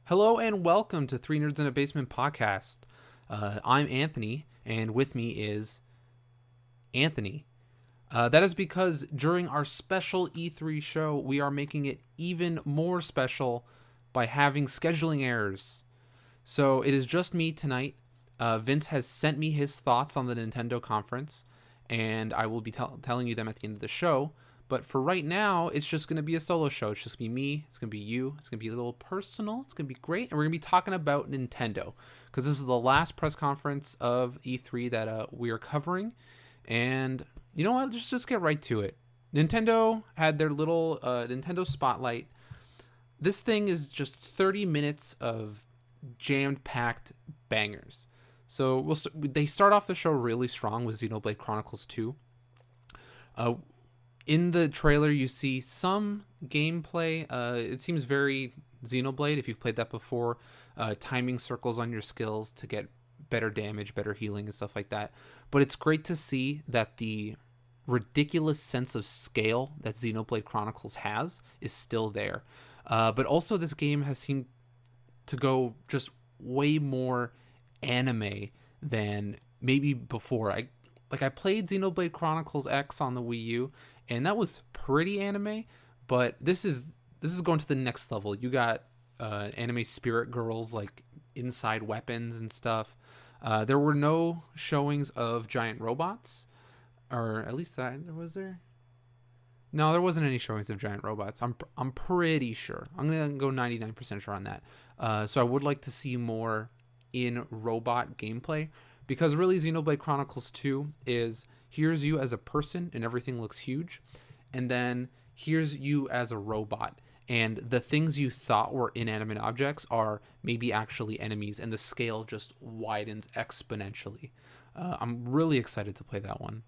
Hello and welcome to Three Nerds in a Basement podcast. I'm Anthony, and with me is Anthony. That is because during our special E3 show, we are making it even more special by having scheduling errors. So it is just me tonight. Vince has sent me his thoughts on the Nintendo conference, and I will be telling you them at the end of the show. But for right now, it's just going to be a solo show. It's just going to be me. It's going to be you. It's going to be a little personal. It's going to be great. And we're going to be talking about Nintendo because this is the last press conference of E3 that we are covering. And you know what? Just get right to it. Nintendo had their little Nintendo Spotlight. This thing is just 30 minutes of jammed-packed bangers. So they start off the show really strong with Xenoblade Chronicles 2. In the trailer, you see some gameplay. It seems very Xenoblade, if you've played that before. Timing circles on your skills to get better damage, better healing, and stuff like that. But it's great to see that the ridiculous sense of scale that Xenoblade Chronicles has is still there. But also this game has seemed to go just way more anime than maybe before. I played Xenoblade Chronicles X on the Wii U, and that was pretty anime, but this is going to the next level. You got anime spirit girls like inside weapons and stuff. There were no showings of giant robots, or at least there was there. No, there wasn't any showings of giant robots. I'm pretty sure. I'm gonna go 99% sure on that. So I would like to see more in robot gameplay. Because really, Xenoblade Chronicles 2 is here's you as a person and everything looks huge. And then here's you as a robot. And the things you thought were inanimate objects are maybe actually enemies. And the scale just widens exponentially. I'm really excited to play that one.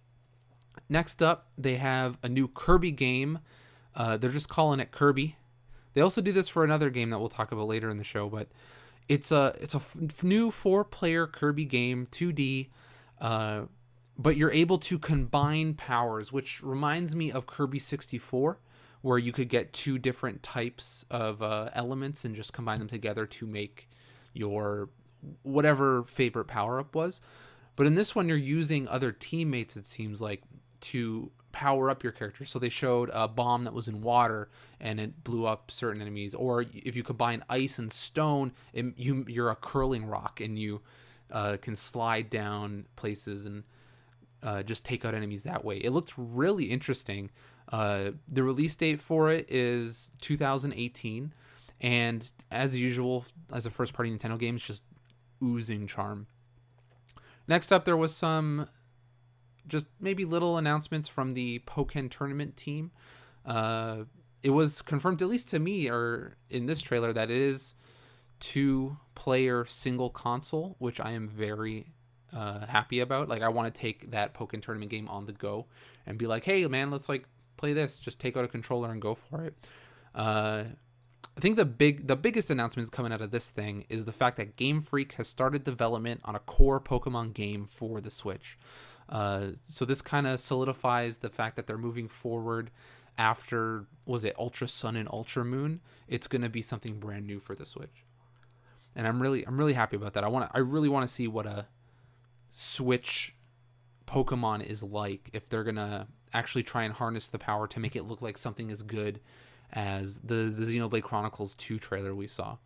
Next up, they have a new Kirby game. They're just calling it Kirby. They also do this for another game that we'll talk about later in the show. But it's a new 4-player Kirby game, 2D, but you're able to combine powers, which reminds me of Kirby 64, where you could get 2 different types of elements and just combine them together to make your whatever favorite power-up was. But in this one, you're using other teammates, it seems like, to power up your character. So they showed a bomb that was in water and it blew up certain enemies. Or if you combine ice and stone, you're a curling rock and you can slide down places and just take out enemies that way. It looked really interesting. The release date for it is 2018. And as usual, as a first-party Nintendo game, it's just oozing charm. Next up, there was some just maybe little announcements from the Pokken tournament team. It was confirmed, at least to me, or in this trailer, that it is 2-player single console, which I am very happy about. Like, I want to take that Pokken tournament game on the go and be like, hey, man, let's play this. Just take out a controller and go for it. I think the biggest announcement coming out of this thing is the fact that Game Freak has started development on a core Pokemon game for the Switch. So this kind of solidifies the fact that they're moving forward after, was it Ultra Sun and Ultra Moon? It's going to be something brand new for the Switch. And I'm really happy about that. I really want to see what a Switch Pokemon is like if they're going to actually try and harness the power to make it look like something as good as the Xenoblade Chronicles 2 trailer we saw.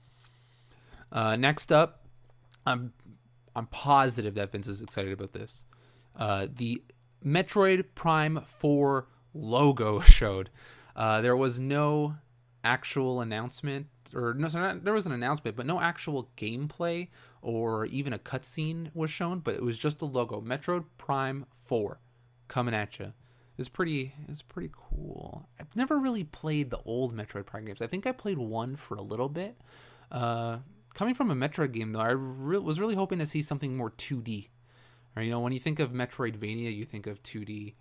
Next up, I'm positive that Vince is excited about this. The Metroid Prime 4 logo showed. There was no actual announcement, or no, sorry, there was an announcement, but no actual gameplay or even a cutscene was shown. But it was just the logo, Metroid Prime 4, coming at you. It's pretty cool. I've never really played the old Metroid Prime games. I think I played one for a little bit. Coming from a Metroid game, though, I was really hoping to see something more 2D. Or, when you think of Metroidvania, you think of 2D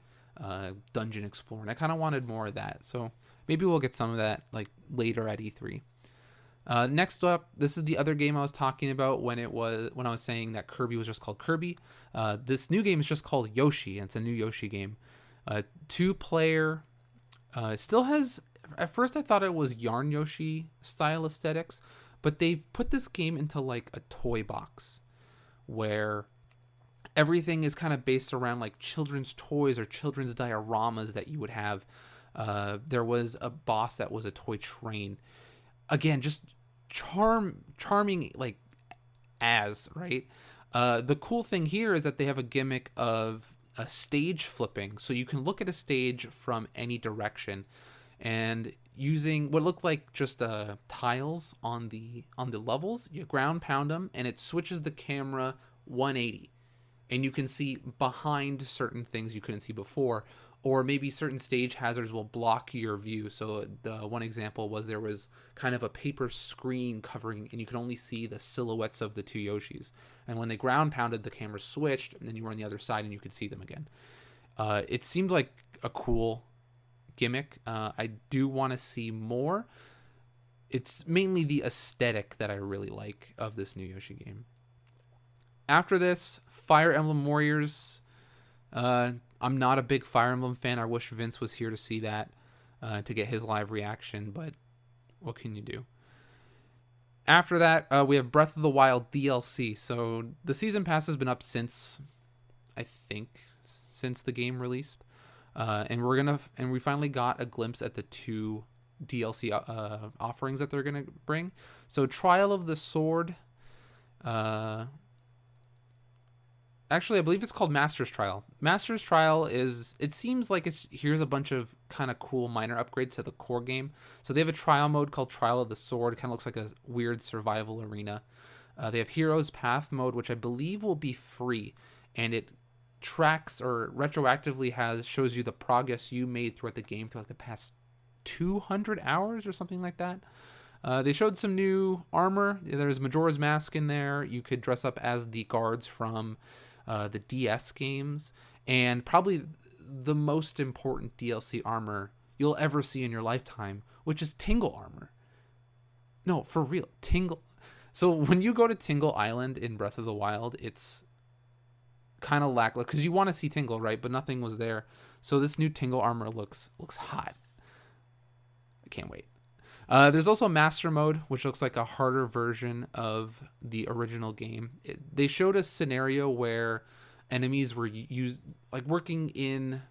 dungeon explorer. And I kind of wanted more of that. So maybe we'll get some of that later at E3. Next up, this is the other game I was talking about when I was saying that Kirby was just called Kirby. This new game is just called Yoshi, and it's a new Yoshi game. 2-player, still has, at first I thought it was Yarn Yoshi style aesthetics, but they've put this game into like a toy box where everything is kind of based around like children's toys or children's dioramas that you would have. There was a boss that was a toy train. Again, just charming, like, right? The cool thing here is that they have a gimmick of a stage flipping, so you can look at a stage from any direction, and using what look like just tiles on the levels, you ground pound them, and it switches the camera 180, and you can see behind certain things you couldn't see before, or maybe certain stage hazards will block your view. So the one example was there was kind of a paper screen covering, and you could only see the silhouettes of the two Yoshis. And when they ground pounded, the camera switched, and then you were on the other side and you could see them again. It seemed like a cool gimmick. I do want to see more. It's mainly the aesthetic that I really like of this new Yoshi game. After this, Fire Emblem Warriors. I'm not a big Fire Emblem fan. I wish Vince was here to see that, to get his live reaction, but what can you do? After that, we have Breath of the Wild DLC. So the season pass has been up since the game released, and we finally got a glimpse at the 2 DLC offerings that they're gonna bring. So Trial of the Sword. Actually, I believe it's called Master's Trial. Master's Trial it seems like here's a bunch of kind of cool minor upgrades to the core game. So they have a trial mode called Trial of the Sword. Kind of looks like a weird survival arena. They have Hero's Path mode, which I believe will be free. And it tracks or retroactively shows you the progress you made throughout the game throughout the past 200 hours or something like that. They showed some new armor. There's Majora's Mask in there. You could dress up as the guards from the DS games, and probably the most important DLC armor you'll ever see in your lifetime, which is Tingle armor. No, for real, Tingle. So when you go to Tingle Island in Breath of the Wild, it's kind of lackluster because you want to see Tingle, right? But nothing was there. So this new Tingle armor looks hot. I can't wait. There's also Master Mode, which looks like a harder version of the original game. They showed a scenario where enemies were working in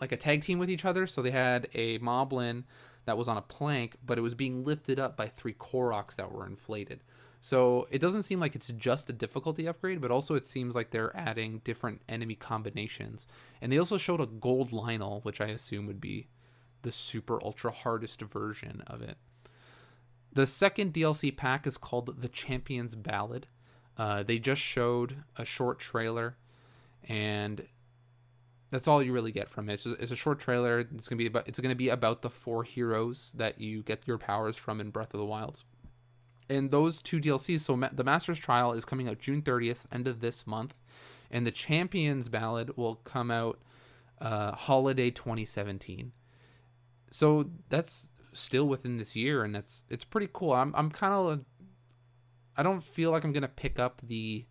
like a tag team with each other. So they had a Moblin that was on a plank, but it was being lifted up by 3 Koroks that were inflated. So it doesn't seem like it's just a difficulty upgrade, but also it seems like they're adding different enemy combinations. And they also showed a gold Lionel, which I assume would be the super ultra hardest version of it. The second DLC pack is called The Champion's Ballad. They just showed a short trailer, and that's all you really get from it. It's a short trailer. It's gonna be about the 4 heroes that you get your powers from in Breath of the Wild. And those 2 DLCs, so the Master's Trial is coming out June 30th, end of this month, and the Champion's Ballad will come out holiday 2017. So that's still within this year, and it's pretty cool. I'm kind of, I don't feel like I'm gonna pick up the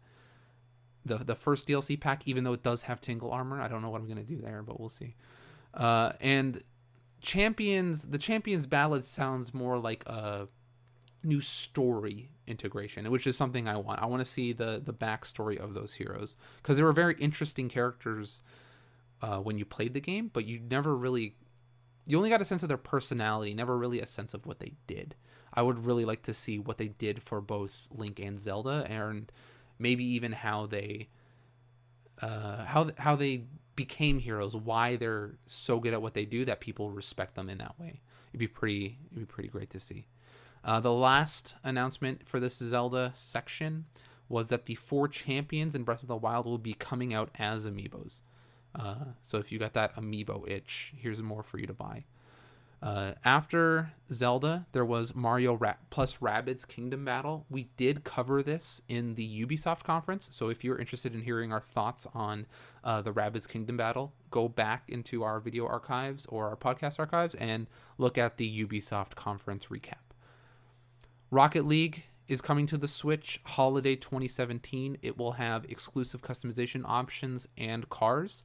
first DLC pack, even though it does have Tingle armor. I don't know what I'm gonna do there, but we'll see. And the Champion's Ballad sounds more like a new story integration, which is something I want. I want to see the backstory of those heroes, because they were very interesting characters when you played the game, but you only got a sense of their personality, never really a sense of what they did. I would really like to see what they did for both Link and Zelda, and maybe even how they became heroes, why they're so good at what they do that people respect them in that way. It'd be pretty great to see. The last announcement for this Zelda section was that the 4 champions in Breath of the Wild will be coming out as amiibos. So if you got that amiibo itch, here's more for you to buy. After Zelda, there was Mario plus Rabbids Kingdom Battle. We did cover this in the Ubisoft conference, so if you're interested in hearing our thoughts on the Rabbids Kingdom Battle, go back into our video archives or our podcast archives and look at the Ubisoft conference recap. Rocket League is coming to the Switch holiday 2017. It will have exclusive customization options and cars.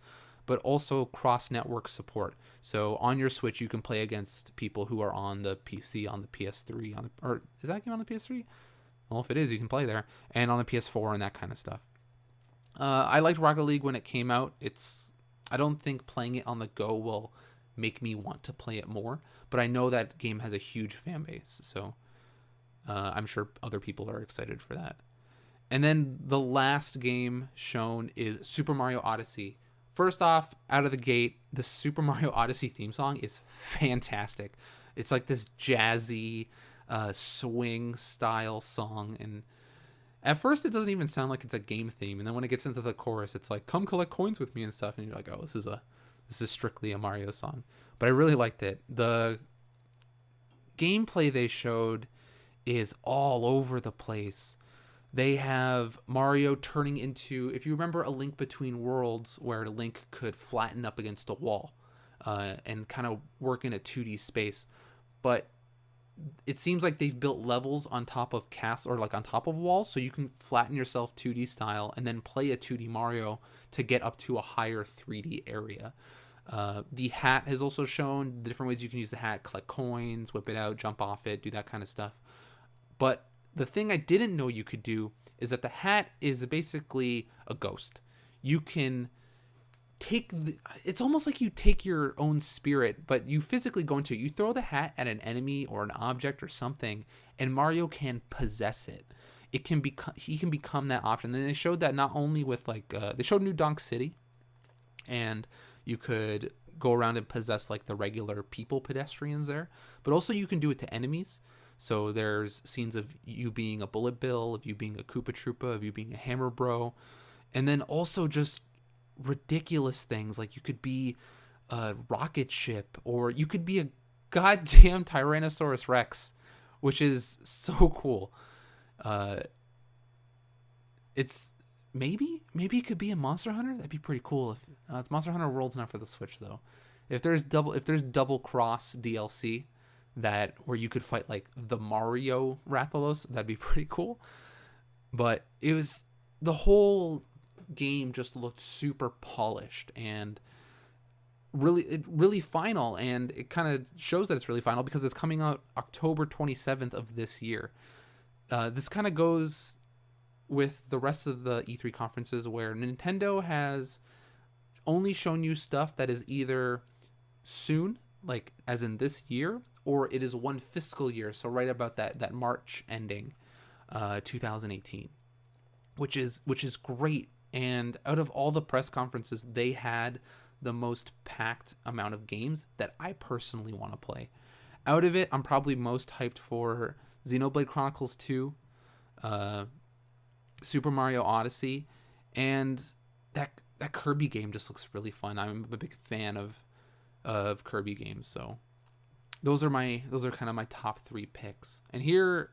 but also cross-network support. So on your Switch, you can play against people who are on the PC, on the PS3, or is that game on the PS3? Well, if it is, you can play there, and on the PS4 and that kind of stuff. I liked Rocket League when it came out. I don't think playing it on the go will make me want to play it more, but I know that game has a huge fan base, so I'm sure other people are excited for that. And then the last game shown is Super Mario Odyssey. First off, out of the gate, the Super Mario Odyssey theme song is fantastic. It's like this jazzy swing style song, and at first it doesn't even sound like it's a game theme, and then when it gets into the chorus, it's like, come collect coins with me and stuff, and you're like, oh, this is strictly a Mario song. But I really liked it. The gameplay they showed is all over the place. They have Mario turning into, if you remember A Link Between Worlds, where Link could flatten up against a wall and kind of work in a 2D space. But it seems like they've built levels on top of or like on top of walls, so you can flatten yourself 2D style and then play a 2D Mario to get up to a higher 3D area. The hat has also shown different ways you can use the hat: collect coins, whip it out, jump off it, do that kind of stuff. But the thing I didn't know you could do is that the hat is basically a ghost. You can it's almost like you take your own spirit, but you physically go into it. You throw the hat at an enemy or an object or something, and Mario can possess it. He can become that option. And then they showed that not only with they showed New Donk City, and you could go around and possess like the regular people pedestrians there, but also you can do it to enemies. So there's scenes of you being a Bullet Bill, of you being a Koopa Troopa, of you being a Hammer Bro, and then also just ridiculous things like you could be a rocket ship, or you could be a goddamn Tyrannosaurus Rex, which is so cool. It's maybe it could be a Monster Hunter. That'd be pretty cool. If it's Monster Hunter World's not for the Switch though. If there's double cross DLC where you could fight like the Mario Rathalos, that'd be pretty cool. But the whole game just looked super polished and really final, and it kind of shows that it's really final because it's coming out October 27th of this year. This kind of goes with the rest of the E3 conferences where Nintendo has only shown you stuff that is either soon, like as in this year, or it is one fiscal year, so right about that March ending, 2018, which is great. And out of all the press conferences, they had the most packed amount of games that I personally want to play. Out of it, I'm probably most hyped for Xenoblade Chronicles 2, Super Mario Odyssey, and that Kirby game just looks really fun. I'm a big fan of Kirby games, so those are kind of my top 3 picks. And here,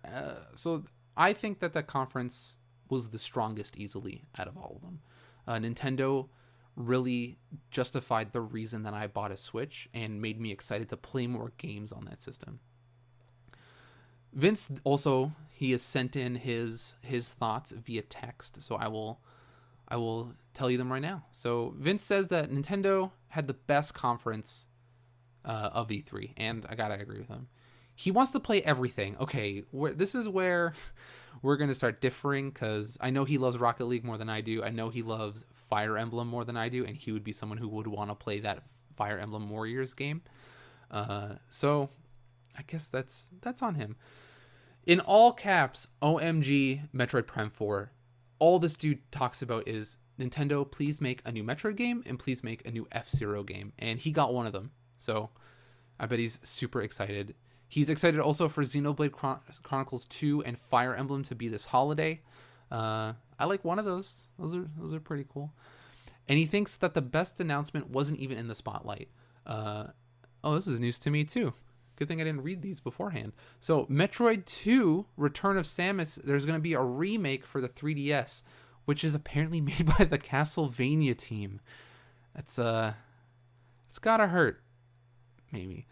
so I think that conference was the strongest easily out of all of them. Nintendo really justified the reason that I bought a Switch and made me excited to play more games on that system. Vince also, he has sent in his thoughts via text, so I will tell you them right now. So Vince says that Nintendo had the best conference of E3, and I gotta agree with him. He wants to play everything. Okay, this is where we're going to start differing, because I know he loves Rocket League more than I do. I know he loves Fire Emblem more than I do, and he would be someone who would want to play that Fire Emblem Warriors game. So I guess that's on him. In all caps, OMG Metroid Prime 4. All this dude talks about is, Nintendo, please make a new Metroid game, and please make a new F-Zero game. And he got one of them. So I bet he's super excited. He's excited also for Xenoblade Chronicles 2 and Fire Emblem to be this holiday. I like one of those. Those are pretty cool. And he thinks that the best announcement wasn't even in the spotlight. This is news to me too. Good thing I didn't read these beforehand. So Metroid 2 Return of Samus, there's going to be a remake for the 3DS, which is apparently made by the Castlevania team. It's gotta hurt. Maybe.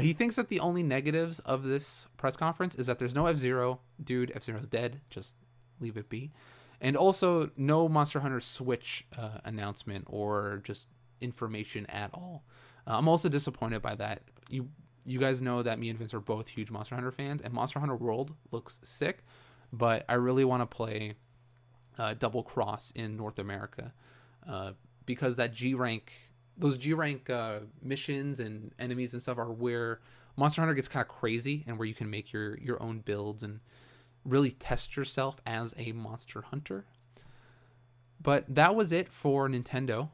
He thinks that the only negatives of this press conference is that there's no F-Zero. Dude, F-Zero's dead. Just leave it be. And also no Monster Hunter Switch announcement, or just information at all. I'm also disappointed by that. You guys know that me and Vince are both huge Monster Hunter fans, and Monster Hunter World looks sick, but I really want to play Double Cross in North America because that those G rank missions and enemies and stuff are where Monster Hunter gets kind of crazy, and where you can make your own builds and really test yourself as a monster hunter. But that was it for Nintendo.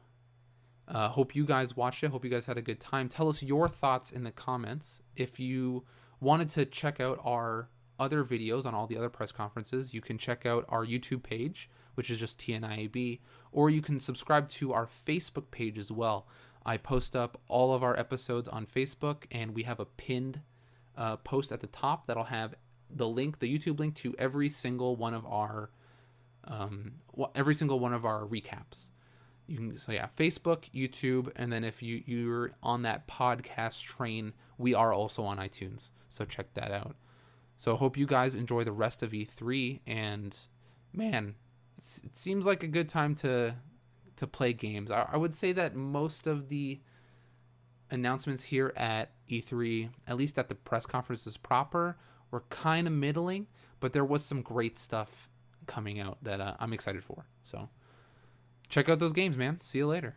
Hope you guys watched it. Hope you guys had a good time. Tell us your thoughts in the comments. If you wanted to check out our other videos on all the other press conferences, you can check out our YouTube page, which is just tniab, or you can subscribe to our Facebook page as well. I post up all of our episodes on Facebook, and we have a pinned post at the top that'll have the YouTube link to every single one of our recaps. Facebook, YouTube, and then if you're on that podcast train, we are also on iTunes, so check that out. So I hope you guys enjoy the rest of E3, and man, it seems like a good time to play games. I would say that most of the announcements here at E3, at least at the press conferences proper, were kind of middling, but there was some great stuff coming out that I'm excited for. So check out those games, man. See you later.